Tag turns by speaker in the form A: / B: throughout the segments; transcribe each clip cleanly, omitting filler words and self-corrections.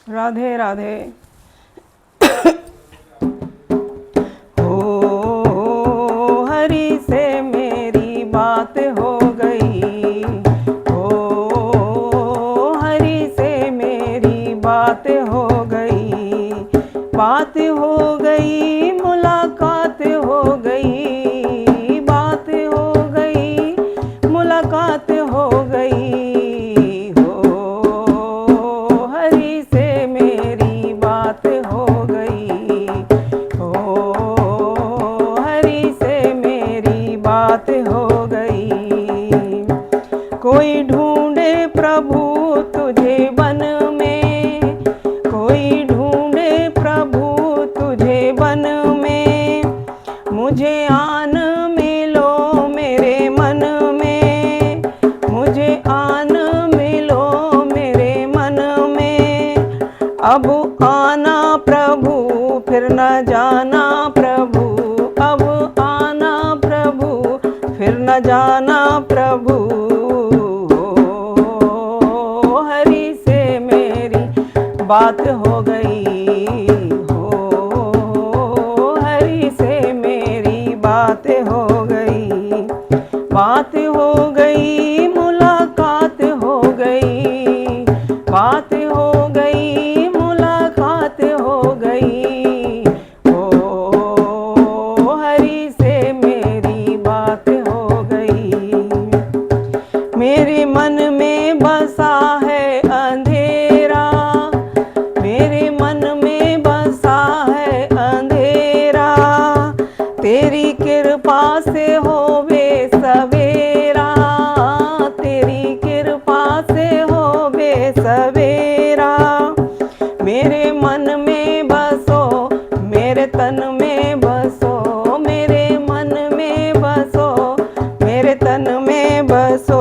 A: राधे राधे। हो हरि से मेरी बात हो गई, हो हरि से मेरी बात हो गई, बात हो गई, मुलाकात हो गई, बात हो गई, मुलाकात हो गई। हो गई। कोई ढूंढे प्रभु तुझे वन में, कोई ढूंढे प्रभु तुझे वन में, मुझे आन मिलो मेरे मन में, मुझे आन मिलो मेरे मन में। अब आना प्रभु फिर न जाना प्रभु, अब आना प्रभु फिर न जाना प्रभु। हो हरि से मेरी बात हो गई, हो हरि से मेरी बात हो गई, बात हो गई, मुलाकात हो गई, बात हो गई, मुलाकात हो गई। मेरे मन में बसा है अंधेरा, मेरे मन में बसा है अंधेरा, तेरी कृपा से होवे सवेरा, तेरी कृपा से होवे सवेरा। मेरे मन में बसो, मेरे तन में बसो, मेरे मन में बसो, मेरे तन में बसो।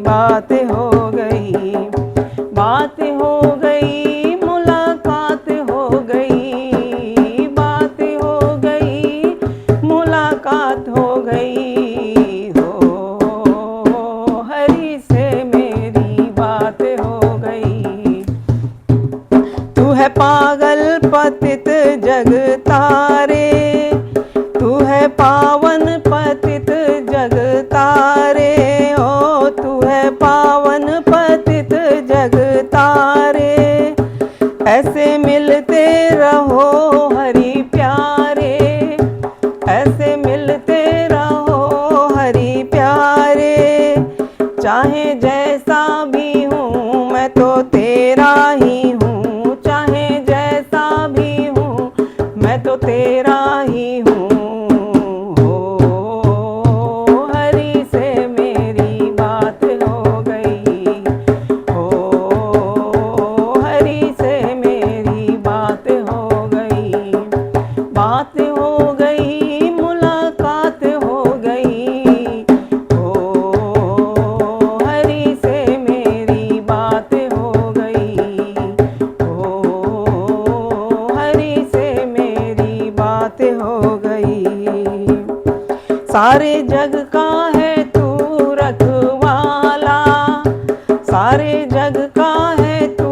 A: बात हो गई, बात हो गई, मुलाकात हो गई, बात हो गई, मुलाकात हो गई। हो हरि से मेरी बात हो गई। तू है पागल पतित जग तारे, तू है पावन पतित जग तारे, ओ तू है पावन पतित जग तारे। ऐसे मिलते रहो हरि प्यारे, ऐसे मिलते रहो हरि प्यारे। चाहे जैसा भी हूँ मैं तो तेरा ही हूँ, चाहे जैसा भी हूँ मैं तो तेरा ही हूँ। बात हो गई, मुलाकात हो गई, हो हरि से मेरी बात हो गई, हो हरि से मेरी बात हो गई। सारे जग का है तू रखवाला, सारे जग का है तू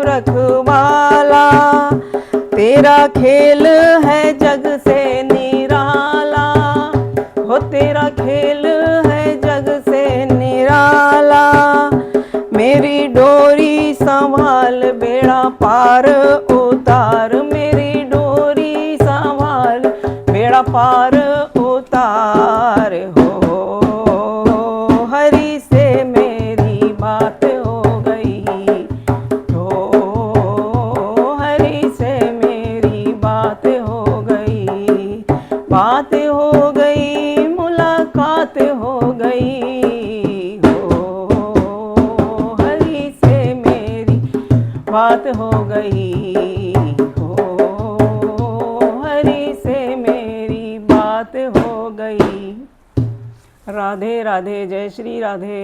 A: रखवाला, तेरा खेल है जग से निराला, हो तेरा खेल है जग से निराला। मेरी डोरी संभाल बेड़ा पार उतार, मेरी डोरी संभाल बेड़ा पार उतार। हो हरि से मेरी बात हो गई, हो हरि से मेरी बात हो गई, बात हो गई, मुलाकात हो गई। हो हरि से मेरी बात हो गई, हो हरि से मेरी बात हो गई। राधे राधे। जय श्री राधे।